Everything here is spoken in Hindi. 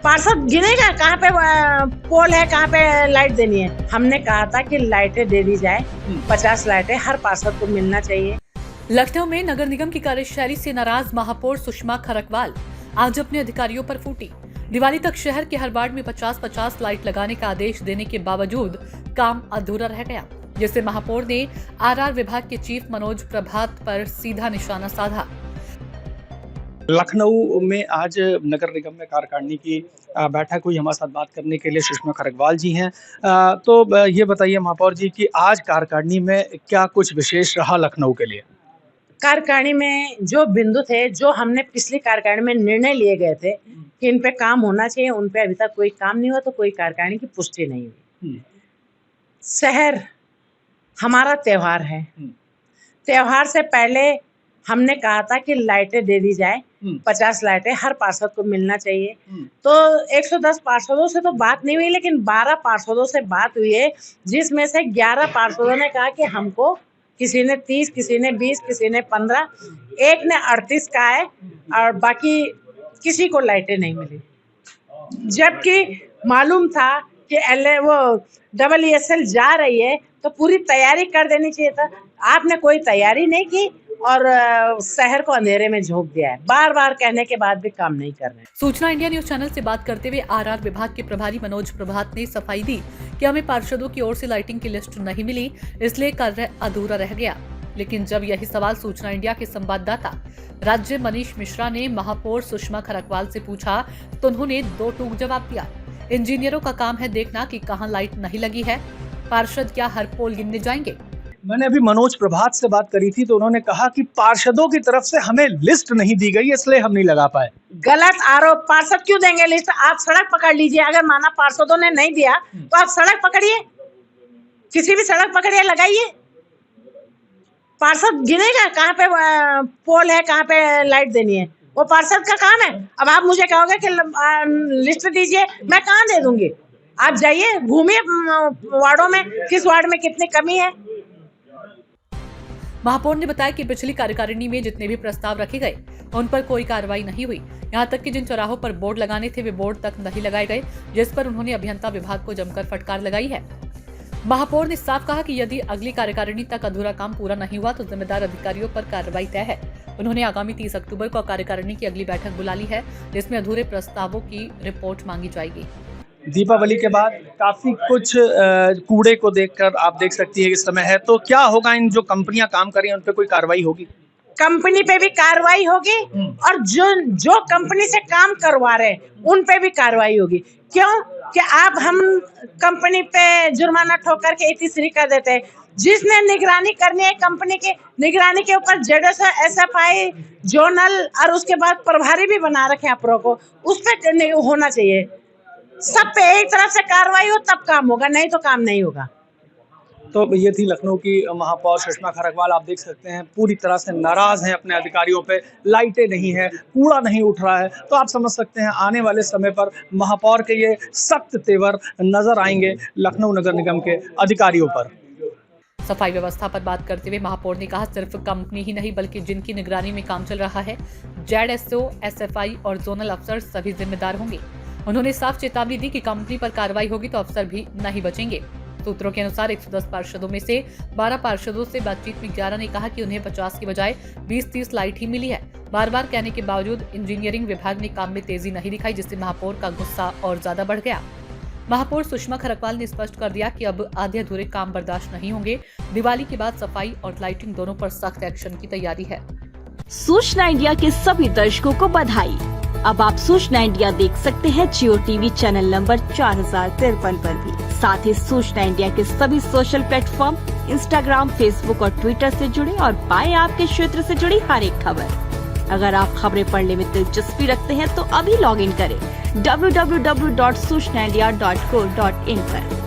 पार्षद गिनेगा कहाँ पे पोल है, कहाँ पे लाइट देनी है। हमने कहा था कि लाइटें दे दी जाए, 50 लाइटें हर पार्षद को मिलना चाहिए। लखनऊ में नगर निगम की कार्यशैली से नाराज महापौर सुषमा खरकवाल आज अपने अधिकारियों पर फूटी। दिवाली तक शहर के हर वार्ड में 50-50 लाइट लगाने का आदेश देने के बावजूद काम अधूरा रह गया, जिससे महापौर ने आरआर विभाग के चीफ मनोज प्रभात पर सीधा निशाना साधा। लखनऊ में आज नगर निगम में कार्यकारिणी की बैठक हुई। हमारे साथ बात करने के लिए सुषमा खरकवाल जी हैं। तो ये बताइए महापौर जी कि आज कार्यकारिणी में क्या कुछ विशेष रहा लखनऊ के लिए? कार्यकारिणी में जो बिंदु थे, जो हमने पिछली कार्यकारिणी में निर्णय लिए गए थे कि इन पे काम होना चाहिए, उन पे अभी तक कोई काम नहीं हुआ, तो कोई कार्यकारिणी की पुष्टि नहीं हुई। शहर हमारा त्योहार है। त्योहार से पहले हमने कहा था कि लाइटें दे दी जाए, 50 लाइटें हर पार्षद को मिलना चाहिए। तो 110 पार्षदों से तो बात नहीं हुई, लेकिन 12 पार्षदों से बात हुई है, जिसमें से 11 पार्षदों ने कहा कि हमको, किसी ने 30, किसी ने 20, किसी ने 15, एक ने 38 का है, और बाकी किसी को लाइटें नहीं मिली। जबकि मालूम था कि वो EESL जा रही है तो पूरी तैयारी कर देनी चाहिए था। आपने कोई तैयारी नहीं की और शहर को अंधेरे में झोंक दिया है। बार बार कहने के बाद भी काम नहीं कर रहे। सूचना इंडिया न्यूज चैनल से बात करते हुए आरआर विभाग के प्रभारी मनोज प्रभात ने सफाई दी कि हमें पार्षदों की ओर से लाइटिंग की लिस्ट नहीं मिली, इसलिए कार्य अधूरा रह गया। लेकिन जब यही सवाल सूचना इंडिया के संवाददाता राज्य मनीष मिश्रा ने महापौर सुषमा खरकवाल से पूछा तो उन्होंने दो टूक जवाब दिया। इंजीनियरों का काम है देखना कि कहां लाइट नहीं लगी है, पार्षद क्या हर पोल गिनने जाएंगे। मैंने अभी मनोज प्रभात से बात करी थी तो उन्होंने कहा कि पार्षदों की तरफ से हमें लिस्ट नहीं दी गई, इसलिए हम नहीं लगा पाए। गलत आरोप। पार्षद क्यों देंगे लिस्ट? आप सड़क पकड़ लीजिए। अगर माना पार्षदों ने नहीं दिया तो आप सड़क पकड़िए, किसी भी सड़क पकड़िए, लगाइए। पार्षद गिनेगा कहाँ पे पोल है, कहाँ पे लाइट देनी है, वो पार्षद का काम है। अब आप मुझे कहोगे कि लिस्ट दीजिए, मैं कहाँ दे दूंगी? आप जाइए, घूमिए वार्डों में, किस वार्ड में कितनी कमी है। महापौर ने बताया कि पिछली कार्यकारिणी में जितने भी प्रस्ताव रखे गए उन पर कोई कार्रवाई नहीं हुई। यहां तक कि जिन चौराहों पर बोर्ड लगाने थे वे बोर्ड तक नहीं लगाए गए, जिस पर उन्होंने अभियंता विभाग को जमकर फटकार लगाई है। महापौर ने साफ कहा कि यदि अगली कार्यकारिणी तक अधूरा काम पूरा नहीं हुआ तो जिम्मेदार अधिकारियों पर कार्रवाई तय है। उन्होंने आगामी 30 अक्टूबर को कार्यकारिणी की अगली बैठक बुला ली है, जिसमें अधूरे प्रस्तावों की रिपोर्ट मांगी जाएगी। दीपावली के बाद काफी कुछ कूड़े को देखकर आप देख सकती है इस समय है, तो क्या होगा? इन जो कंपनियां काम कर रही हैं उन पे कोई कार्रवाई होगी? कंपनी पे भी कार्रवाई होगी और जो कंपनी से काम करवा रहे हैं उन पे भी कार्रवाई होगी। क्यों कि आप हम कंपनी पे जुर्माना ठोक करके इतिश्री कर देते हैं। जिसने निगरानी करनी है कंपनी की निगरानी के ऊपर ZSO, SFI, जोनल और उसके बाद प्रभारी भी बना रखे अप्रो को, उस पे होना चाहिए। सब पे एक तरफ से कार्रवाई हो तब काम होगा, नहीं तो काम नहीं होगा। तो ये थी लखनऊ की महापौर सुषमा खरकवाल। आप देख सकते हैं पूरी तरह से नाराज हैं अपने अधिकारियों पे। लाइटें नहीं है, कूड़ा नहीं उठ रहा है, तो आप समझ सकते हैं आने वाले समय पर महापौर के ये सख्त तेवर नजर आएंगे लखनऊ नगर निगम के अधिकारियों पर। सफाई व्यवस्था पर बात करते हुए महापौर ने कहा सिर्फ कंपनी ही नहीं बल्कि जिनकी निगरानी में काम चल रहा है, ZSO, SFI और जोनल अफसर सभी जिम्मेदार होंगे। उन्होंने साफ चेतावनी दी कि कंपनी पर कार्रवाई होगी तो अफसर भी नहीं बचेंगे। सूत्रों के अनुसार 110 पार्षदों में से 12 पार्षदों से बातचीत में 11 ने कहा कि उन्हें 50 की बजाय 20-30 लाइट ही मिली है। बार बार कहने के बावजूद इंजीनियरिंग विभाग ने काम में तेजी नहीं दिखाई, जिससे महापौर का गुस्सा और ज्यादा बढ़ गया। महापौर सुषमा खरकवाल ने स्पष्ट कर दिया कि अब आधे अधूरे काम बर्दाश्त नहीं होंगे। दिवाली के बाद सफाई और लाइटिंग दोनों पर सख्त एक्शन की तैयारी है। सूचना इंडिया के सभी दर्शकों को बधाई। अब आप सूचना इंडिया देख सकते हैं जियो टीवी चैनल नंबर 4053 पर भी। साथ ही सूचना इंडिया के सभी सोशल प्लेटफॉर्म इंस्टाग्राम, फेसबुक और ट्विटर से जुड़े और पाएं आपके क्षेत्र से जुड़ी हर एक खबर। अगर आप खबरें पढ़ने में दिलचस्पी रखते हैं तो अभी लॉग इन करें www.सूचनाindia.co.in पर।